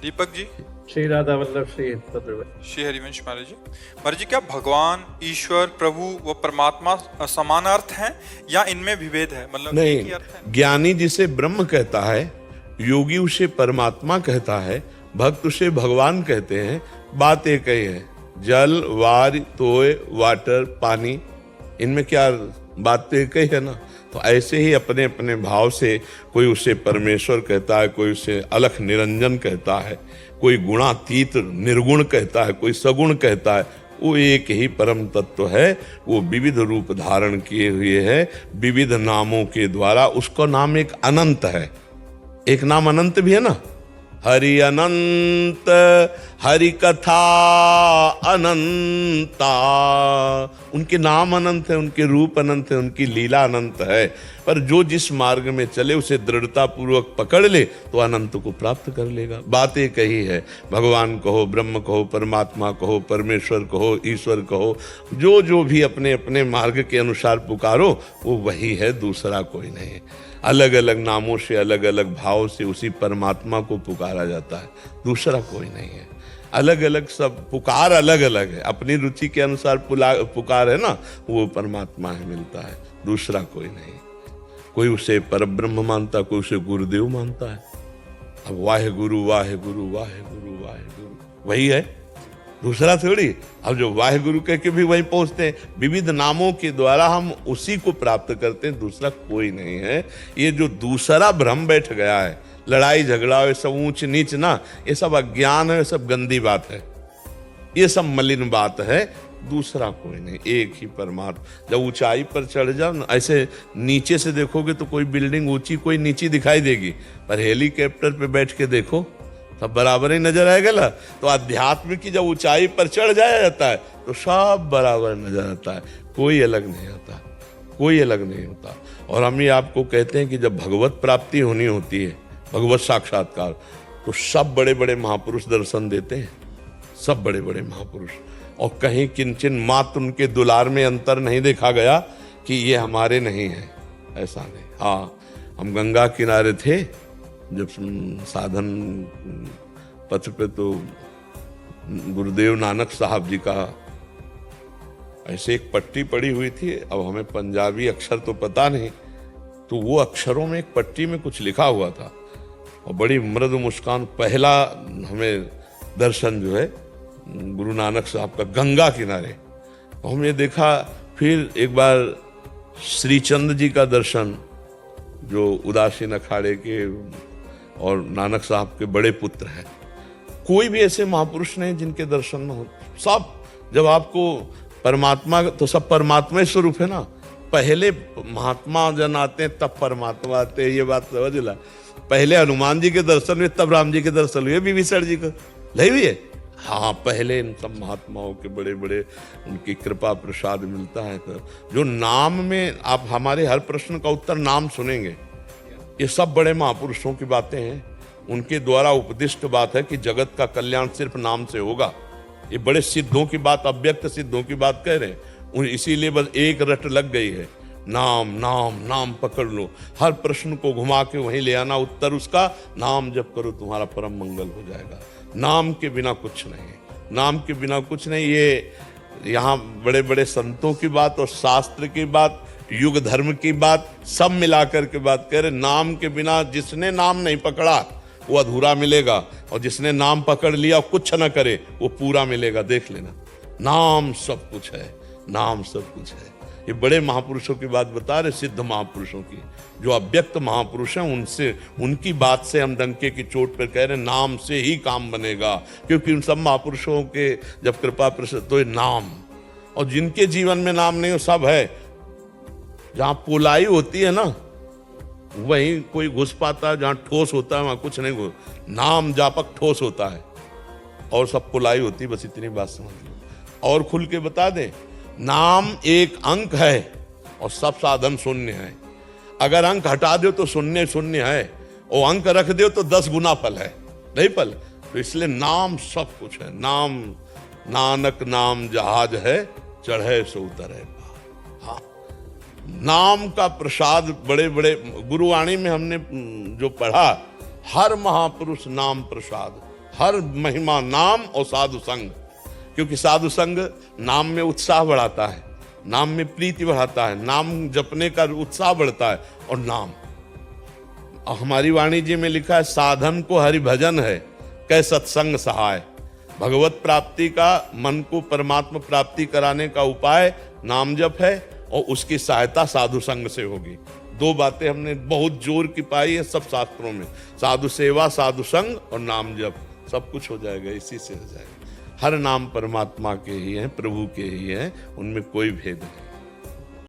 दीपक जी। श्री राधा वल्लभ श्री भद्रवती। श्री हरिवंश महाराज जी। महाराज जी, क्या भगवान, ईश्वर, प्रभु व परमात्मा समान अर्थ हैं या इनमें विभेद है? मतलब एक ही अर्थ है? नहीं, ज्ञानी जिसे ब्रह्म कहता है, योगी उसे परमात्मा कहता है, भक्त उसे भगवान कहते हैं। बात एक ही है। जल, वार, तोय, वाटर, पानी, इनमें क्या बात तो एक ही है ना। तो ऐसे ही अपने अपने भाव से कोई उसे परमेश्वर कहता है, कोई उसे अलख निरंजन कहता है, कोई गुणातीत निर्गुण कहता है, कोई सगुण कहता है। वो एक ही परम तत्व है। वो विविध रूप धारण किए हुए है, विविध नामों के द्वारा। उसका नाम एक अनंत है। एक नाम अनंत भी है ना, हरि अनंत, हरि कथा अनंता। उनके नाम अनंत है, उनके रूप अनंत है, उनकी लीला अनंत है। पर जो जिस मार्ग में चले, उसे दृढ़ता पूर्वक पकड़ ले तो अनंत को प्राप्त कर लेगा। बात एक ही है। भगवान कहो, ब्रह्म कहो, परमात्मा कहो, परमेश्वर कहो, ईश्वर कहो, जो जो भी अपने अपने मार्ग के अनुसार पुकारो, वो वही है, दूसरा कोई नहीं। अलग अलग नामों से, अलग अलग भाव से उसी परमात्मा को पुकारा जाता है, दूसरा कोई नहीं है। अलग अलग सब पुकार अलग अलग है, अपनी रुचि के अनुसार पुकार है ना, वो परमात्मा है, मिलता है, दूसरा कोई नहीं। कोई उसे परब्रह्म मानता, कोई उसे गुरुदेव मानता है। अब वाहे गुरु वाहे गुरु वाहे गुरु वाहे गुरु वही है, दूसरा थोड़ी। अब जो वाहे गुरु कह के भी वहीं पहुंचते हैं। विविध नामों के द्वारा हम उसी को प्राप्त करते हैं, दूसरा कोई नहीं है। ये जो दूसरा भ्रम बैठ गया है, लड़ाई झगड़ा, ये सब ऊंच नीच ना, ये सब अज्ञान है, ये सब गंदी बात है, ये सब मलिन बात है। दूसरा कोई नहीं, एक ही परमात्मा। जब ऊंचाई पर चढ़ जाओ ना, ऐसे नीचे से देखोगे तो कोई बिल्डिंग ऊंची कोई नीची दिखाई देगी, पर हेलीकॉप्टर पे बैठ के देखो सब बराबर ही नजर आएगा ना। तो अध्यात्म की जब ऊंचाई पर चढ़ जाया जाता है तो सब बराबर नजर आता है, कोई अलग नहीं आता, कोई अलग नहीं होता। और हम ये आपको कहते हैं कि जब भगवत प्राप्ति होनी होती है, भगवत साक्षात्कार, तो सब बड़े बड़े महापुरुष दर्शन देते हैं, सब बड़े बड़े महापुरुष। और कहीं किंचन मात्र उनके दुलार में अंतर नहीं देखा गया कि ये हमारे नहीं है, ऐसा नहीं। हाँ, हम गंगा किनारे थे जब साधन पथ पे, तो गुरुदेव नानक साहब जी का ऐसे एक पट्टी पड़ी हुई थी। अब हमें पंजाबी अक्षर तो पता नहीं, तो वो अक्षरों में एक पट्टी में कुछ लिखा हुआ था, और बड़ी मृदु मुस्कान। पहला हमें दर्शन जो है गुरु नानक साहब का गंगा किनारे, तो हमने देखा। फिर एक बार श्रीचंद जी का दर्शन, जो उदासीन अखाड़े के और नानक साहब के बड़े पुत्र हैं। कोई भी ऐसे महापुरुष नहीं जिनके दर्शन न हो। सब, जब आपको परमात्मा, तो सब परमात्मा स्वरूप है ना। पहले महात्मा जन आते हैं तब परमात्मा आते हैं, ये बात समझ ला। पहले हनुमान जी के दर्शन हुए तब राम जी के दर्शन हुए, विभीषण जी को नहीं हुई है। हाँ, पहले इन सब महात्माओं के बड़े बड़े उनकी कृपा प्रसाद मिलता है। तो जो नाम में आप हमारे हर प्रश्न का उत्तर नाम सुनेंगे, ये सब बड़े महापुरुषों की बातें हैं। उनके द्वारा उपदिष्ट बात है कि जगत का कल्याण सिर्फ नाम से होगा। ये बड़े सिद्धों की बात, अव्यक्त सिद्धों की बात कह रहे हैं। इसीलिए बस एक रट लग गई है, नाम नाम नाम पकड़ लो। हर प्रश्न को घुमा के वहीं ले आना, उत्तर उसका, नाम जप करो तुम्हारा परम मंगल हो जाएगा। नाम के बिना कुछ नहीं, नाम के बिना कुछ नहीं। ये यहाँ बड़े बड़े संतों की बात और शास्त्र की बात, युग धर्म की बात, सब मिलाकर के बात कह रहे। नाम के बिना जिसने नाम नहीं पकड़ा वो अधूरा मिलेगा, और जिसने नाम पकड़ लिया कुछ न करे वो पूरा मिलेगा। देख लेना, नाम सब कुछ है, नाम सब कुछ है। ये बड़े महापुरुषों की बात बता रहे, सिद्ध महापुरुषों की। जो अव्यक्त महापुरुष हैं, उनसे, उनकी बात से हम डंके की चोट पर कह रहे हैं, नाम से ही काम बनेगा। क्योंकि उन सब महापुरुषों के जब कृपा प्रसाद, तो ये नाम, और जिनके जीवन में नाम नहीं हो, सब है। जहां पुलाई होती है ना, वहीं कोई घुस पाता है, जहां ठोस होता है वहां कुछ नहीं घुस। नाम जापक ठोस होता है और सब पुलाई होती है। बस इतनी बात समझ लो। और खुल के बता दें, नाम एक अंक है और सब साधन शून्य है। अगर अंक हटा दो तो शून्य शून्य है, और अंक रख दो तो 10 गुना फल है, नहीं फल। तो इसलिए नाम सब कुछ है। नाम, नानक नाम जहाज है, चढ़े सो उतरे। हाँ, नाम का प्रसाद बड़े बड़े गुरुवाणी में हमने जो पढ़ा, हर महापुरुष नाम प्रसाद, हर महिमा नाम और साधु संग, क्योंकि साधु संग नाम में उत्साह बढ़ाता है, नाम में प्रीति बढ़ाता है, नाम जपने का उत्साह बढ़ता है। और नाम हमारी वाणी जी में लिखा है, साधन को हरि भजन है कै सत्संग सहाय। भगवत प्राप्ति का, मन को परमात्मा प्राप्ति कराने का उपाय नाम जप है और उसकी सहायता साधु संग से होगी। दो बातें हमने बहुत जोर की पाई है सब शास्त्रों में, साधु सेवा, साधु संग और नाम जप, सब कुछ हो जाएगा, इसी से हो जाएगा। हर नाम परमात्मा के ही हैं, प्रभु के ही हैं, उनमें कोई भेद नहीं।